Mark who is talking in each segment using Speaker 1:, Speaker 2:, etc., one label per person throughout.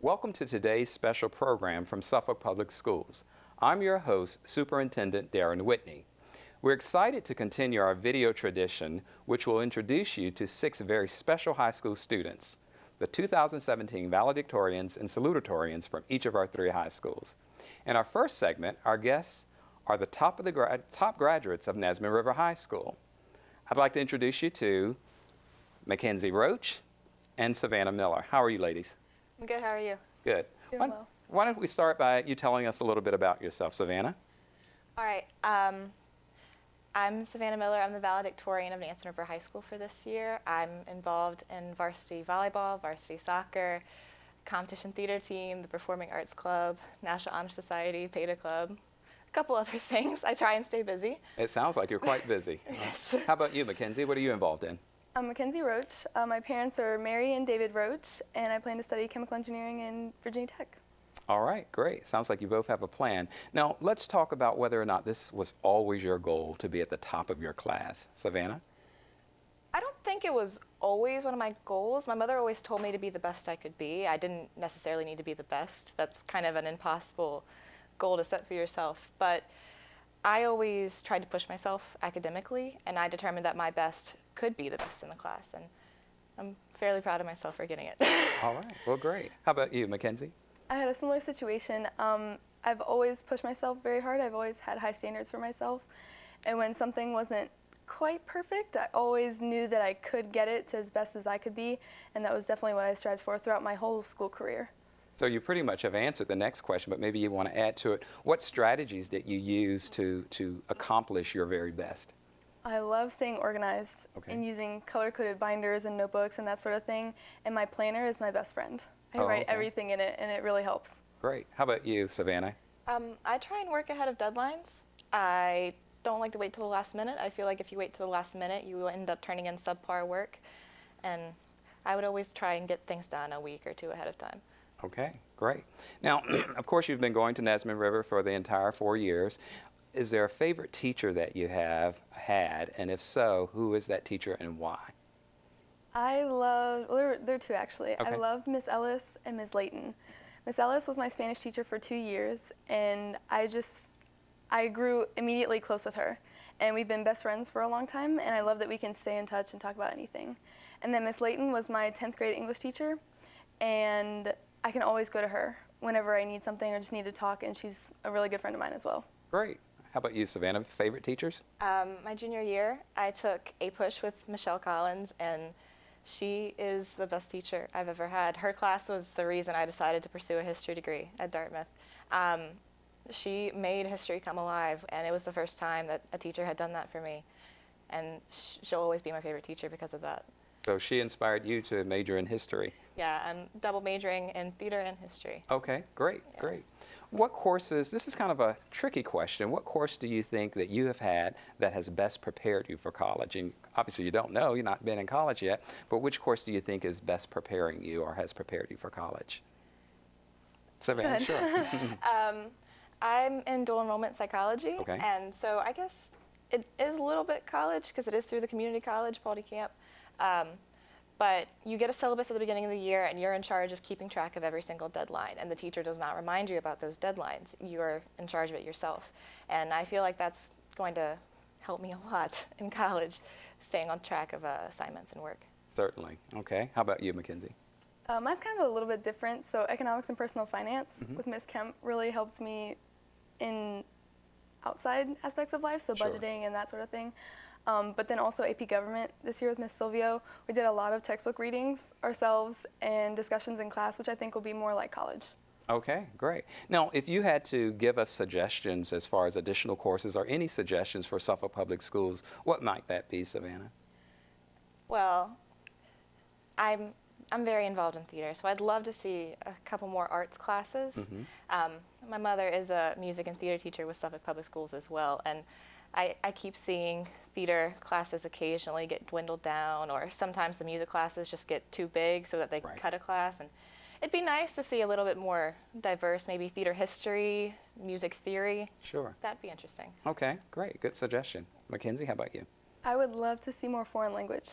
Speaker 1: Welcome to today's special program from Suffolk Public Schools. I'm your host, Superintendent Deran Whitney. We're excited to continue our video tradition, which will introduce you to 6 very special high school students, the 2017 Valedictorians and Salutatorians from each of our 3 high schools. In our first segment, our guests are the top graduates of Nesman River High School. I'd like to introduce you to Mackenzie Roach and Savannah Miller. How are you, ladies?
Speaker 2: I'm good. How are you?
Speaker 1: Good.
Speaker 2: Doing well.
Speaker 1: Why don't we start by you telling us a little bit about yourself, Savannah?
Speaker 2: All right. I'm Savannah Miller. I'm the valedictorian of Nesman River High School for this year. I'm involved in varsity volleyball, varsity soccer, competition theater team, the Performing Arts Club, National Honor Society, Beta Club, a couple other things. I try and stay busy.
Speaker 1: It sounds like you're quite busy.
Speaker 2: Yes.
Speaker 1: How about you, Mackenzie? What are you involved in?
Speaker 3: I'm Mackenzie Roach. My parents are Mary and David Roach, and I plan to study chemical engineering in Virginia Tech.
Speaker 1: All right, great. Sounds like you both have a plan. Now, let's talk about whether or not this was always your goal to be at the top of your class. Savannah?
Speaker 2: I don't think it was always one of my goals. My mother always told me to be the best I could be. I didn't necessarily need to be the best. That's kind of an impossible goal to set for yourself. But I always tried to push myself academically, and I determined that my best could be the best in the class, and I'm fairly proud of myself for getting it.
Speaker 1: All right, well, great. How about you, Mackenzie?
Speaker 3: I had a similar situation. I've always pushed myself very hard. I've always had high standards for myself, and when something wasn't quite perfect, I always knew that I could get it to as best as I could be, and that was definitely what I strived for throughout my whole school career.
Speaker 1: So you pretty much have answered the next question, but maybe you want to add to it. What strategies did you use to accomplish your very best?
Speaker 3: I love staying organized and using color-coded binders and notebooks and that sort of thing, and my planner is my best friend. I write everything in it, and it really helps.
Speaker 1: Great. How about you, Savannah?
Speaker 2: I try and work ahead of deadlines. I don't like to wait till the last minute. I feel like if you wait till the last minute, you will end up turning in subpar work, and I would always try and get things done a week or 2 ahead of time.
Speaker 1: Okay, great. Now, of course, you've been going to Nesman River for the entire 4 years. Is there a favorite teacher that you have had, and if so, who is that teacher and why?
Speaker 3: Well, there are 2 actually.
Speaker 1: Okay.
Speaker 3: I loved Miss Ellis and Miss Layton. Miss Ellis was my Spanish teacher for 2 years, and I grew immediately close with her. And we've been best friends for a long time, and I love that we can stay in touch and talk about anything. And then Miss Layton was my 10th grade English teacher, and I can always go to her whenever I need something or just need to talk, and she's a really good friend of mine as well.
Speaker 1: Great. How about you, Savannah? Favorite teachers?
Speaker 2: My junior year, I took a push with Michelle Collins, and she is the best teacher I've ever had. Her class was the reason I decided to pursue a history degree at Dartmouth. She made history come alive, and it was the first time that a teacher had done that for me. And she'll always be my favorite teacher because of that.
Speaker 1: So she inspired you to major in history.
Speaker 2: Yeah, I'm double majoring in theater and history.
Speaker 1: Okay, great, great. What courses, this is kind of a tricky question, what course do you think that you have had that has best prepared you for college? And obviously you don't know, you've not been in college yet, but which course do you think is best preparing you or has prepared you for college? Savannah, sure.
Speaker 2: I'm in dual enrollment psychology,
Speaker 1: Okay.
Speaker 2: and so I guess it is a little bit college because it is through the community college, Paulding Camp. But you get a syllabus at the beginning of the year, and you're in charge of keeping track of every single deadline, and the teacher does not remind you about those deadlines. You're in charge of it yourself. And I feel like that's going to help me a lot in college, staying on track of assignments and work.
Speaker 1: Certainly. Okay. How about you, Mackenzie?
Speaker 3: Mine's kind of a little bit different. So economics and personal finance with Miss Kemp really helped me in outside aspects of life, so
Speaker 1: Sure.
Speaker 3: budgeting and that sort of thing. But then also AP Government this year with Miss Silvio. We did a lot of textbook readings ourselves and discussions in class, which I think will be more like college.
Speaker 1: Okay, great. Now, if you had to give us suggestions as far as additional courses or any suggestions for Suffolk Public Schools, what might that be, Savannah?
Speaker 2: Well, I'm very involved in theater, so I'd love to see a couple more arts classes. My mother is a music and theater teacher with Suffolk Public Schools as well, and I keep seeing theater classes occasionally get dwindled down, or sometimes the music classes just get too big so that they cut a class. And it'd be nice to see a little bit more diverse, maybe theater history, music theory.
Speaker 1: Sure.
Speaker 2: That'd be interesting.
Speaker 1: Okay, great. Good suggestion. Mackenzie, how about you?
Speaker 3: I would love to see more foreign language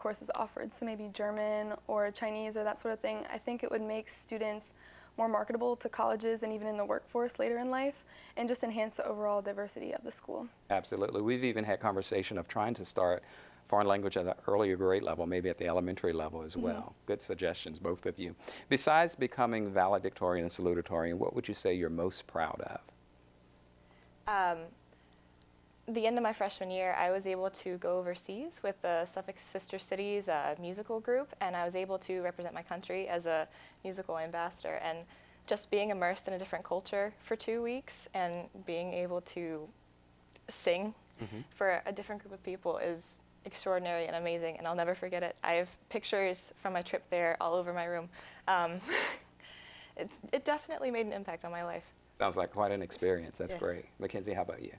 Speaker 3: courses offered, so maybe German or Chinese or that sort of thing. I think it would make students more marketable to colleges and even in the workforce later in life, and just enhance the overall diversity of the school.
Speaker 1: Absolutely. We've even had conversation of trying to start foreign language at an earlier grade level, maybe at the elementary level as well. Good suggestions, both of you. Besides becoming valedictorian and salutatorian, what would you say you're most proud of?
Speaker 2: The end of my freshman year, I was able to go overseas with the Suffolk Sister Cities musical group, and I was able to represent my country as a musical ambassador. And just being immersed in a different culture for 2 weeks and being able to sing for a different group of people is extraordinary and amazing, and I'll never forget it. I have pictures from my trip there all over my room. It definitely made an impact on my life.
Speaker 1: Sounds like quite an experience. That's great. Mackenzie, how about you?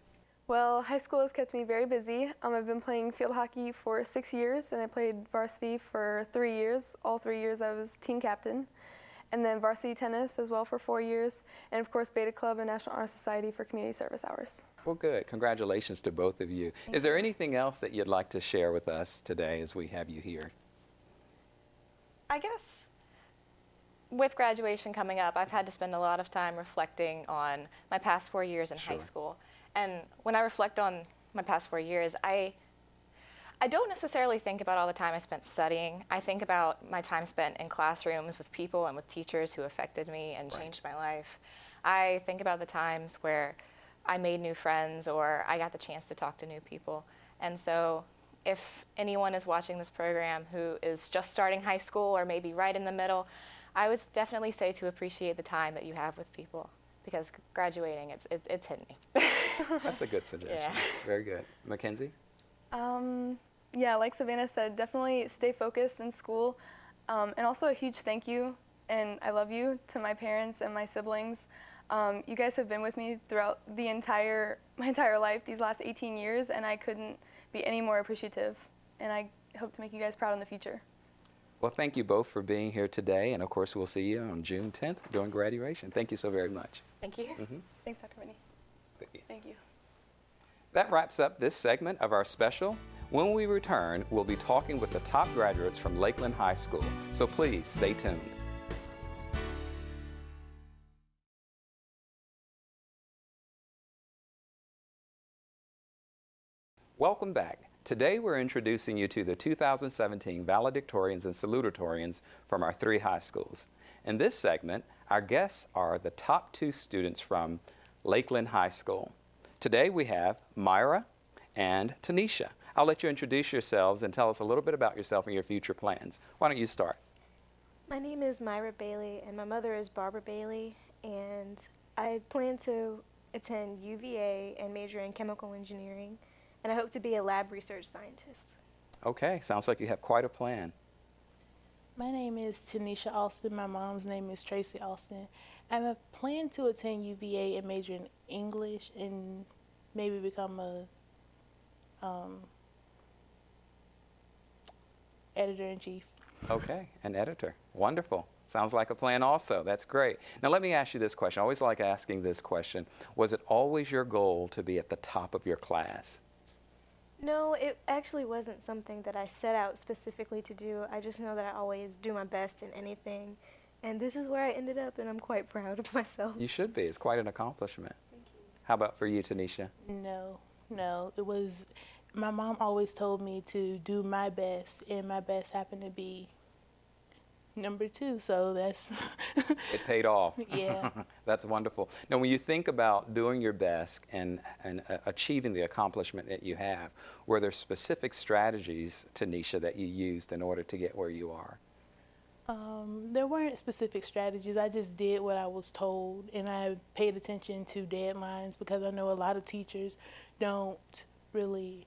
Speaker 3: Well, high school has kept me very busy. I've been playing field hockey for 6 years, and I played varsity for 3 years. All 3 years I was team captain. And then varsity tennis as well for 4 years. And of course, Beta Club and National Honor Society for community service hours.
Speaker 1: Well, good. Congratulations to both of you. Is there anything else that you'd like to share with us today as we have you here?
Speaker 2: I guess with graduation coming up, I've had to spend a lot of time reflecting on my past 4 years in high school. And when I reflect on my past 4 years, I don't necessarily think about all the time I spent studying. I think about my time spent in classrooms with people and with teachers who affected me and changed my life. I think about the times where I made new friends or I got the chance to talk to new people. And so if anyone is watching this program who is just starting high school or maybe right in the middle, I would definitely say to appreciate the time that you have with people, because graduating, it's hit me.
Speaker 1: That's a good suggestion.
Speaker 2: Yeah.
Speaker 1: Very good. Mackenzie?
Speaker 3: Yeah, like Savannah said, definitely stay focused in school. And also a huge thank you and I love you to my parents and my siblings. You guys have been with me throughout my entire life, these last 18 years, and I couldn't be any more appreciative. And I hope to make you guys proud in the future.
Speaker 1: Well, thank you both for being here today, and of course, we'll see you on June 10th during graduation. Thank you so very much.
Speaker 2: Thank you.
Speaker 3: Thanks, Dr. Whitney. Thank you.
Speaker 1: That wraps up this segment of our special. When we return, we'll be talking with the top graduates from Lakeland High School, so please stay tuned. Welcome back. Today we're introducing you to the 2017 Valedictorians and Salutatorians from our 3 high schools. In this segment, our guests are the top 2 students from Lakeland High School. Today we have Myra and Tanisha. I'll let you introduce yourselves and tell us a little bit about yourself and your future plans. Why don't you start?
Speaker 4: My name is Myra Bailey, and my mother is Barbara Bailey, and I plan to attend UVA and major in chemical engineering, and I hope to be a lab research scientist.
Speaker 1: Okay, sounds like you have quite a plan.
Speaker 5: My name is Tanisha Alston. My mom's name is Tracy Alston. I have a plan to attend UVA and major in English and maybe become a editor-in-chief.
Speaker 1: Okay, an editor. Wonderful. Sounds like a plan also. That's great. Now let me ask you this question. I always like asking this question. Was it always your goal to be at the top of your class?
Speaker 4: No, it actually wasn't something that I set out specifically to do. I just know that I always do my best in anything. And this is where I ended up, and I'm quite proud of myself.
Speaker 1: You should be. It's quite an accomplishment.
Speaker 4: Thank you.
Speaker 1: How about for you, Tanisha?
Speaker 5: No. It was, my mom always told me to do my best, and my best happened to be number 2, so that's...
Speaker 1: It paid off.
Speaker 5: Yeah.
Speaker 1: That's wonderful. Now, when you think about doing your best and achieving the accomplishment that you have, were there specific strategies, Tanisha, that you used in order to get where you are?
Speaker 5: There weren't specific strategies. I just did what I was told, and I paid attention to deadlines because I know a lot of teachers don't really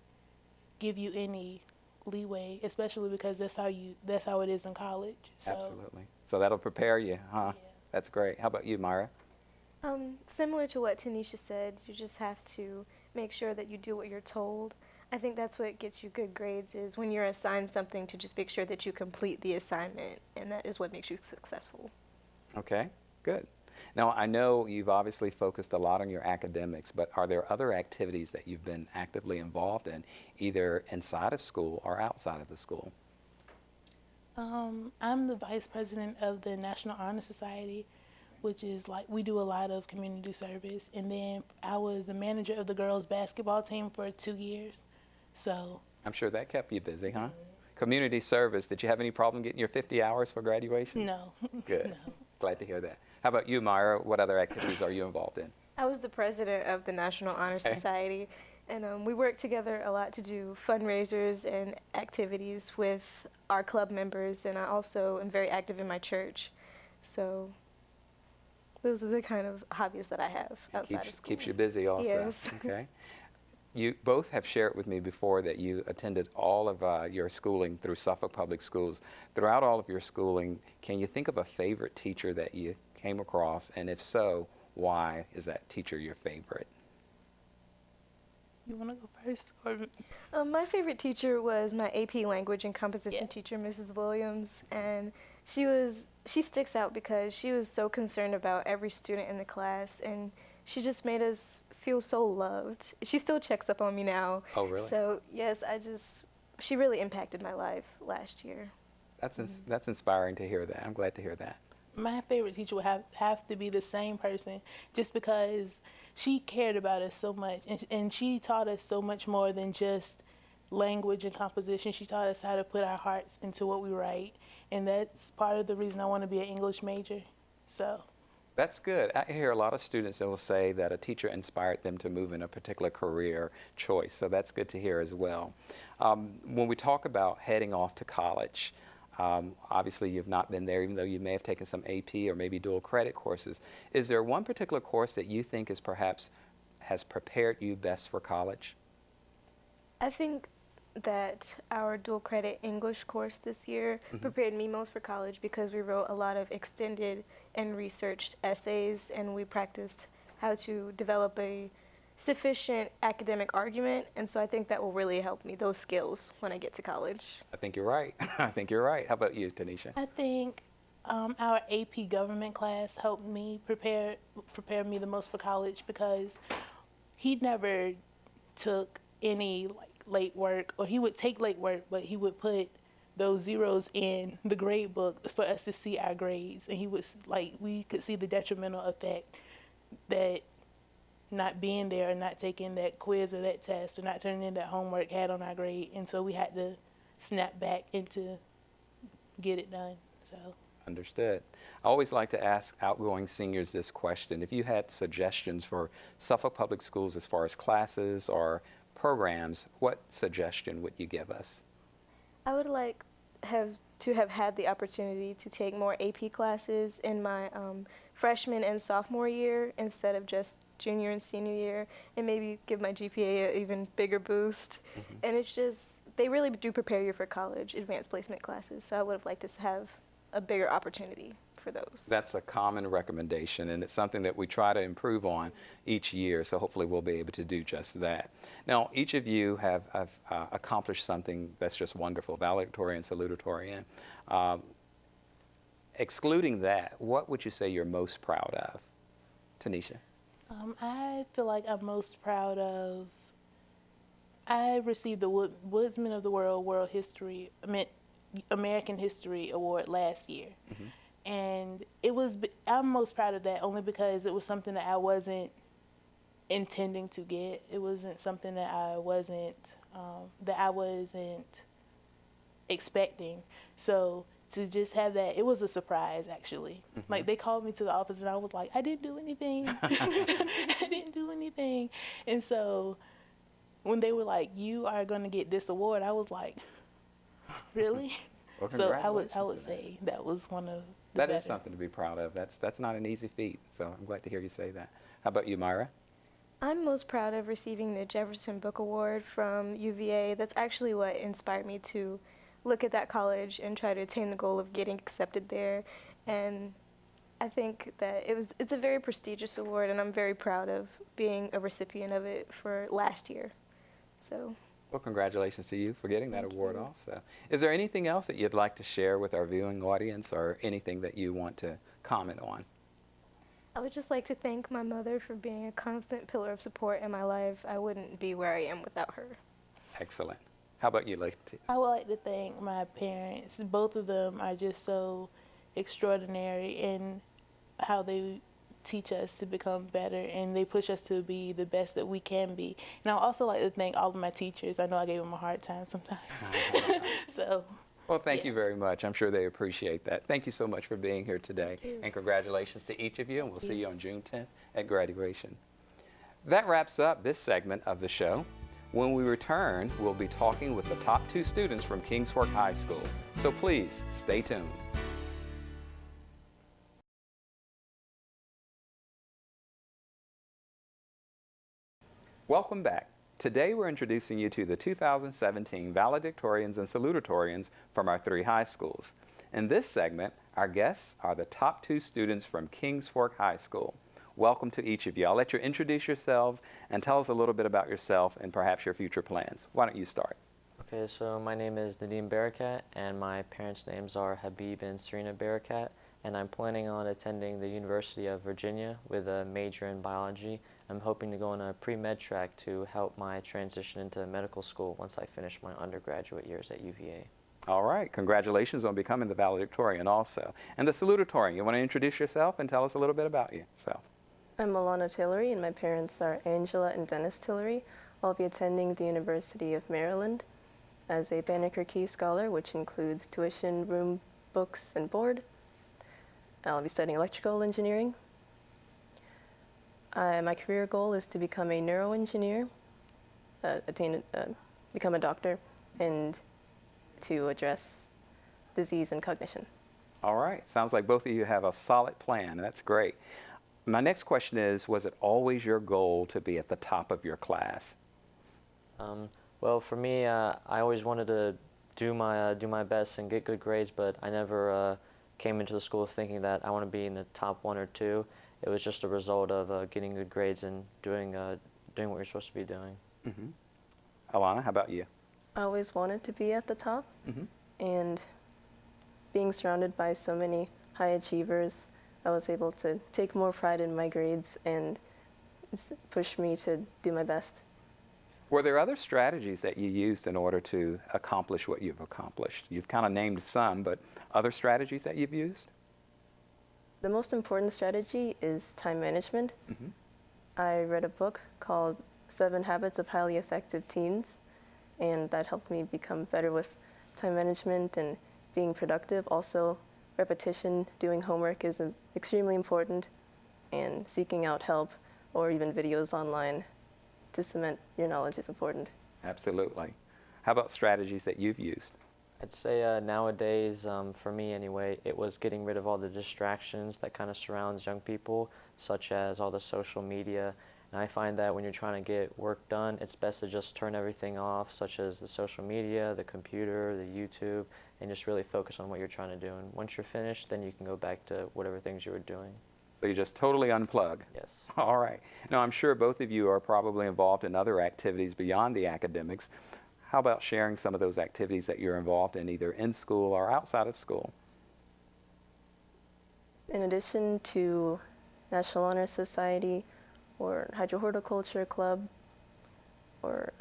Speaker 5: give you any leeway, especially because that's how it is in college. So.
Speaker 1: Absolutely. So that'll prepare you, huh?
Speaker 5: Yeah.
Speaker 1: That's great. How about you, Myra?
Speaker 4: Similar to what Tanisha said, you just have to make sure that you do what you're told. I think that's what gets you good grades, is when you're assigned something, to just make sure that you complete the assignment, and that is what makes you successful.
Speaker 1: Okay, good. Now, I know you've obviously focused a lot on your academics, but are there other activities that you've been actively involved in, either inside of school or outside of the school?
Speaker 5: I'm the vice president of the National Honor Society, which is like we do a lot of community service. And then I was the manager of the girls' basketball team for 2 years. So
Speaker 1: I'm sure that kept you busy, huh? Community service, did you have any problem getting your 50 hours for graduation?
Speaker 5: no.
Speaker 1: Good.
Speaker 5: No.
Speaker 1: Glad to hear that. How about you, Myra? What other activities are you involved in?
Speaker 4: I was the president of the National Honor Society, and we work together a lot to do fundraisers and activities with our club members, and I also am very active in my church. So those are the kind of hobbies that I have outside of school.
Speaker 1: Keeps you busy also.
Speaker 4: Yes.
Speaker 1: Okay. You both have shared with me before that you attended all of your schooling through Suffolk Public Schools. Throughout all of your schooling, can you think of a favorite teacher that you came across? And if so, why is that teacher your favorite?
Speaker 5: You want to go first?
Speaker 4: My favorite teacher was my AP Language and Composition teacher, Mrs. Williams, and she sticks out because she was so concerned about every student in the class, and she just made us feel so loved. She still checks up on me now.
Speaker 1: Oh, really?
Speaker 4: So yes, she really impacted my life last year.
Speaker 1: That's inspiring to hear that. I'm glad to hear that.
Speaker 5: My favorite teacher would have to be the same person, just because she cared about us so much, and she taught us so much more than just language and composition. She taught us how to put our hearts into what we write, and that's part of the reason I want to be an English major. So
Speaker 1: That's good. I hear a lot of students that will say that a teacher inspired them to move in a particular career choice, so that's good to hear as well. When we talk about heading off to college, obviously you've not been there, even though you may have taken some AP or maybe dual credit courses. Is there one particular course that you think is perhaps has prepared you best for college?
Speaker 4: I think that our dual credit English course this year prepared me most for college because we wrote a lot of extended and researched essays, and we practiced how to develop a sufficient academic argument, and so I think that will really help me, those skills, when I get to college.
Speaker 1: I think you're right. I think you're right. How about you, Tanisha?
Speaker 5: I think our AP government class helped me prepare me the most for college, because he never took any late work, or he would take late work, but he would put those zeros in the grade book for us to see our grades, and he was we could see the detrimental effect that not being there or not taking that quiz or that test or not turning in that homework had on our grade, and so we had to snap back into get it done. So
Speaker 1: Understood. I always like to ask outgoing seniors this question. If you had suggestions for Suffolk Public Schools as far as classes or programs, what suggestion would you give us?
Speaker 4: I would like to have had the opportunity to take more AP classes in my freshman and sophomore year instead of just junior and senior year, and maybe give my GPA an even bigger boost. And it's just, they really do prepare you for college, advanced placement classes, so I would have liked to have a bigger opportunity for those.
Speaker 1: That's a common recommendation, and it's something that we try to improve on each year, so hopefully we'll be able to do just that. Now, each of you have accomplished something that's just wonderful, valedictorian, salutatorian. Excluding that, what would you say you're most proud of? Tanisha?
Speaker 5: I feel like I'm most proud of, I received the Woodsman of the World History, American History Award last year. And I'm most proud of that only because it was something that I wasn't intending to get. It wasn't something that I wasn't expecting. So to just have that, it was a surprise, actually. Like, they called me to the office and I was like, I didn't do anything. I didn't do anything. And so when they were like, you are going to get this award, I was like, really?
Speaker 1: Well,
Speaker 5: So I
Speaker 1: congratulations
Speaker 5: would
Speaker 1: to
Speaker 5: say that was one of the
Speaker 1: that
Speaker 5: better.
Speaker 1: is something to be proud of. That's not an easy feat, so I'm glad to hear you say that. How about you, Myra?
Speaker 4: I'm most proud of receiving the Jefferson Book Award from UVA. That's actually what inspired me to look at that college and try to attain the goal of getting accepted there. And I think that it's a very prestigious award, and I'm very proud of being a recipient of it for last year. So.
Speaker 1: Well, congratulations to you for getting that award also. Is there anything else that you'd like to share with our viewing audience, or anything that you want to comment on?
Speaker 4: I would just like to thank my mother for being a constant pillar of support in my life. I wouldn't be where I am without her.
Speaker 1: Excellent. How about you, Lake?
Speaker 5: I would like to thank my parents. Both of them are just so extraordinary in how they teach us to become better, and they push us to be the best that we can be. And I would also like to thank all of my teachers. I know I gave them a hard time sometimes. So,
Speaker 1: Well, thank
Speaker 5: yeah.
Speaker 1: you very much. I'm sure they appreciate that. Thank you so much for being here today.
Speaker 4: Thank you.
Speaker 1: And congratulations to each of you, and we'll
Speaker 4: Thank
Speaker 1: see
Speaker 4: you.
Speaker 1: you on June 10th at graduation. That wraps up this segment of the show. When we return, we'll be talking with the top 2 students from Kings Fork High School. So please, stay tuned. Welcome back. Today we're introducing you to the 2017 Valedictorians and Salutatorians from our 3 high schools. In this segment, our guests are the top 2 students from Kings Fork High School. Welcome to each of you. I'll let you introduce yourselves and tell us a little bit about yourself and perhaps your future plans. Why don't you start?
Speaker 6: Okay, so my name is Nadeem Barakat, and my parents' names are Habib and Serena Barakat, and I'm planning on attending the University of Virginia with a major in biology. I'm hoping to go on a pre-med track to help my transition into medical school once I finish my undergraduate years at UVA.
Speaker 1: All right. Congratulations on becoming the valedictorian also. And the salutatorian, you want to introduce yourself and tell us a little bit about yourself?
Speaker 7: I'm Alana Tillery, and my parents are Angela and Dennis Tillery. I'll be attending the University of Maryland as a Banneker Key Scholar, which includes tuition, room, books, and board. I'll be studying electrical engineering. My career goal is to become a neuroengineer, become a doctor, and to address disease and cognition.
Speaker 1: All right. Sounds like both of you have a solid plan. That's great. My next question is, was it always your goal to be at the top of your class?
Speaker 6: Well, for me, I always wanted to do my best and get good grades, but I never came into the school thinking that I want to be in the top 1 or 2. It was just a result of getting good grades and doing what you're supposed to be doing.
Speaker 1: Mm-hmm. Alana, how about you?
Speaker 7: I always wanted to be at the top,
Speaker 1: Mm-hmm.
Speaker 7: and being surrounded by so many high achievers, I was able to take more pride in my grades, and it's pushed me to do my best.
Speaker 1: Were there other strategies that you used in order to accomplish what you've accomplished? You've kind of named some, but other strategies that you've used?
Speaker 7: The most important strategy is time management.
Speaker 1: Mm-hmm.
Speaker 7: I read a book called 7 Habits of Highly Effective Teens, and that helped me become better with time management and being productive. Also, repetition, doing homework is extremely important, and seeking out help or even videos online to cement your knowledge is important.
Speaker 1: Absolutely. How about strategies that you've used?
Speaker 6: I'd say nowadays, for me anyway, it was getting rid of all the distractions that kind of surrounds young people, such as all the social media. And I find that when you're trying to get work done, it's best to just turn everything off, such as the social media, the computer, the YouTube, and just really focus on what you're trying to do. And once you're finished, then you can go back to whatever things you were doing.
Speaker 1: So you just totally unplug?
Speaker 6: Yes.
Speaker 1: All right. Now, I'm sure both of you are probably involved in other activities beyond the academics. How about sharing some of those activities that you're involved in, either in school or outside of school?
Speaker 7: In addition to National Honor Society or Hydro-Horticulture Club, or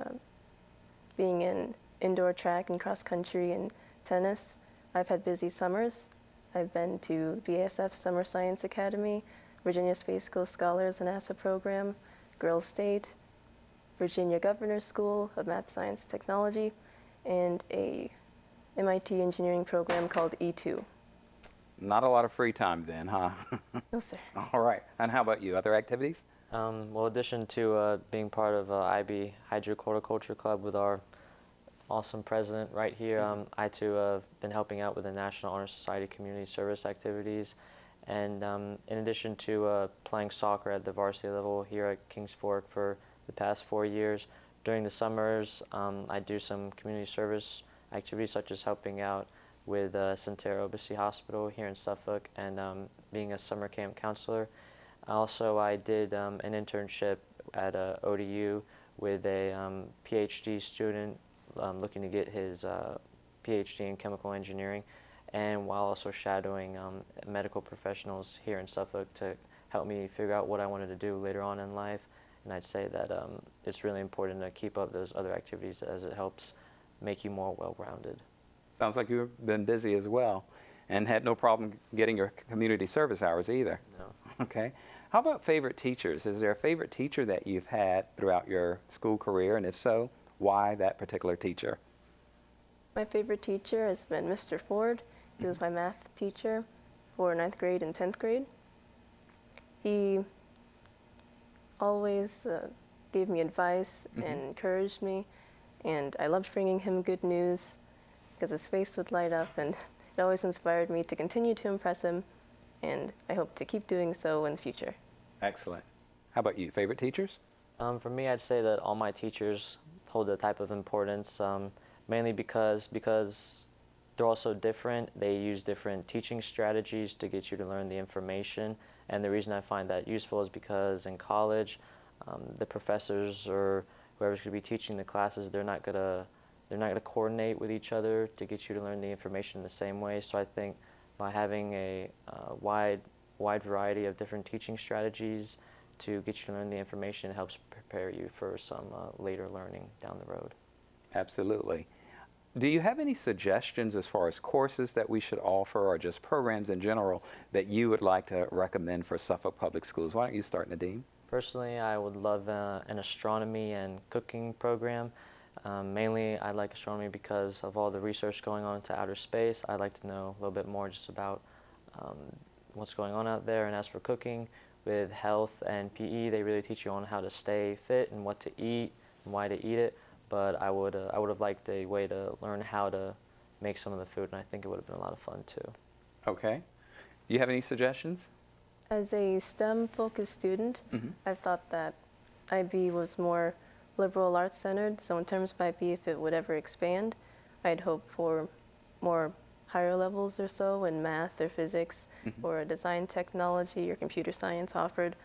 Speaker 7: being in indoor track and cross country and tennis, I've had busy summers. I've been to the ASF Summer Science Academy, Virginia Space Coast Scholars and NASA program, Girls State, Virginia Governor's School of Math, Science, Technology, and a MIT engineering program called E2.
Speaker 1: Not a lot of free time then, huh?
Speaker 7: No, sir.
Speaker 1: All right. And how about you? Other activities?
Speaker 6: Well, in addition to being part of IB Hydro-Horticulture Club with our awesome president right here, I too have been helping out with the National Honor Society community service activities. And in addition to playing soccer at the varsity level here at Kings Fork for the past 4 years, during the summers I do some community service activities such as helping out with Sentara Obisi Hospital here in Suffolk and being a summer camp counselor. Also, I did an internship at ODU with a PhD student looking to get his PhD in chemical engineering, and while also shadowing medical professionals here in Suffolk to help me figure out what I wanted to do later on in life. And I'd say that it's really important to keep up those other activities as it helps make you more well-rounded.
Speaker 1: Sounds like you've been busy as well and had no problem getting your community service hours either.
Speaker 6: No.
Speaker 1: Okay. How about favorite teachers? Is there a favorite teacher that you've had throughout your school career? And if so, why that particular teacher?
Speaker 7: My favorite teacher has been Mr. Ford. He was my math teacher for 9th grade and 10th grade. He always gave me advice and encouraged me, and I loved bringing him good news because his face would light up, and it always inspired me to continue to impress him, and I hope to keep doing so in the future.
Speaker 1: Excellent. How about you? Favorite teachers?
Speaker 6: For me, I'd say that all my teachers hold a type of importance, mainly because they're also different. They use different teaching strategies to get you to learn the information. And the reason I find that useful is because in college, the professors or whoever's going to be teaching the classes, they're not going to coordinate with each other to get you to learn the information the same way. So I think by having a wide variety of different teaching strategies to get you to learn the information helps prepare you for some later learning down the road.
Speaker 1: Absolutely. Do you have any suggestions as far as courses that we should offer or just programs in general that you would like to recommend for Suffolk Public Schools? Why don't you start, Nadeem?
Speaker 6: Personally, I would love an astronomy and cooking program. Mainly, I like astronomy because of all the research going on into outer space. I'd like to know a little bit more just about what's going on out there. And as for cooking, with health and PE, they really teach you on how to stay fit and what to eat and why to eat it. But I would have liked a way to learn how to make some of the food, and I think it would have been a lot of fun too.
Speaker 1: Okay. Do you have any suggestions?
Speaker 7: As a STEM-focused student, I've thought that IB was more liberal arts centered, so in terms of IB, if it would ever expand, I'd hope for more higher levels or so in math or physics or design technology or computer science offered,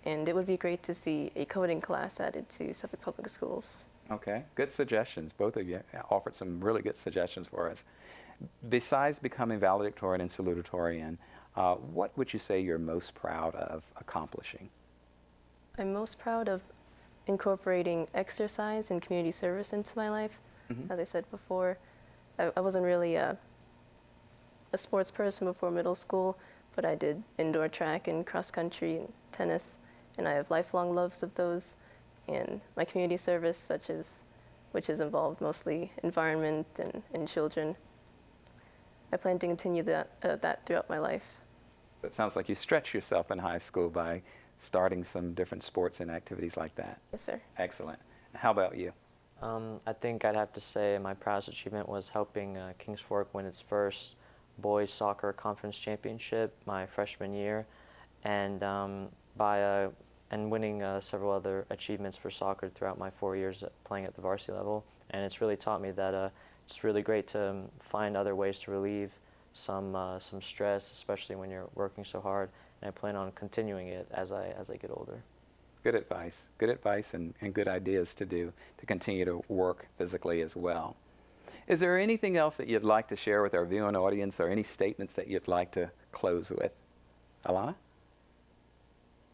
Speaker 7: and it would be great to see a coding class added to Suffolk Public Schools.
Speaker 1: Okay, good suggestions. Both of you offered some really good suggestions for us. Besides becoming valedictorian and salutatorian, what would you say you're most proud of accomplishing?
Speaker 7: I'm most proud of incorporating exercise and community service into my life. As I said before, I wasn't really a sports person before middle school, but I did indoor track and cross country and tennis, and I have lifelong loves of those. And my community service, which is involved mostly environment and children, I plan to continue that throughout my life.
Speaker 1: So it sounds like you stretched yourself in high school by starting some different sports and activities like that.
Speaker 7: Yes, sir.
Speaker 1: Excellent. How about you?
Speaker 6: I think I'd have to say my proudest achievement was helping Kings Fork win its first boys soccer conference championship my freshman year, and and winning several other achievements for soccer throughout my 4 years playing at the varsity level. And it's really taught me that it's really great to find other ways to relieve some stress, especially when you're working so hard. And I plan on continuing it as I get older.
Speaker 1: Good advice and good ideas to continue to work physically as well. Is there anything else that you'd like to share with our viewing audience or any statements that you'd like to close with? Alana?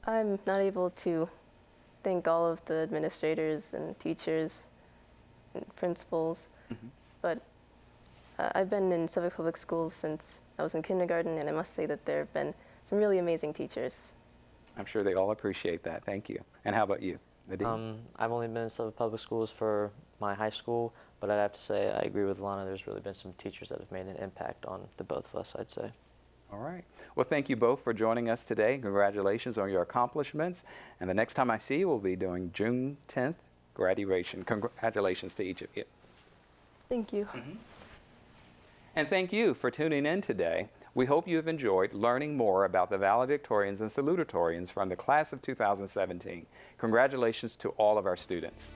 Speaker 7: I'm not able to thank all of the administrators and teachers and principals, but I've been in Suffolk Public Schools since I was in kindergarten, and I must say that there have been some really amazing teachers.
Speaker 1: I'm sure they all appreciate that. Thank you. And how about you, Nadeem?
Speaker 6: I've only been in Suffolk Public Schools for my high school, but I'd have to say I agree with Lana. There's really been some teachers that have made an impact on the both of us, I'd say.
Speaker 1: All right. Well, thank you both for joining us today. Congratulations on your accomplishments. And the next time I see you, we'll be doing June 10th graduation. Congratulations to each of you.
Speaker 7: Thank you.
Speaker 1: And thank you for tuning in today. We hope you have enjoyed learning more about the valedictorians and salutatorians from the class of 2017. Congratulations to all of our students.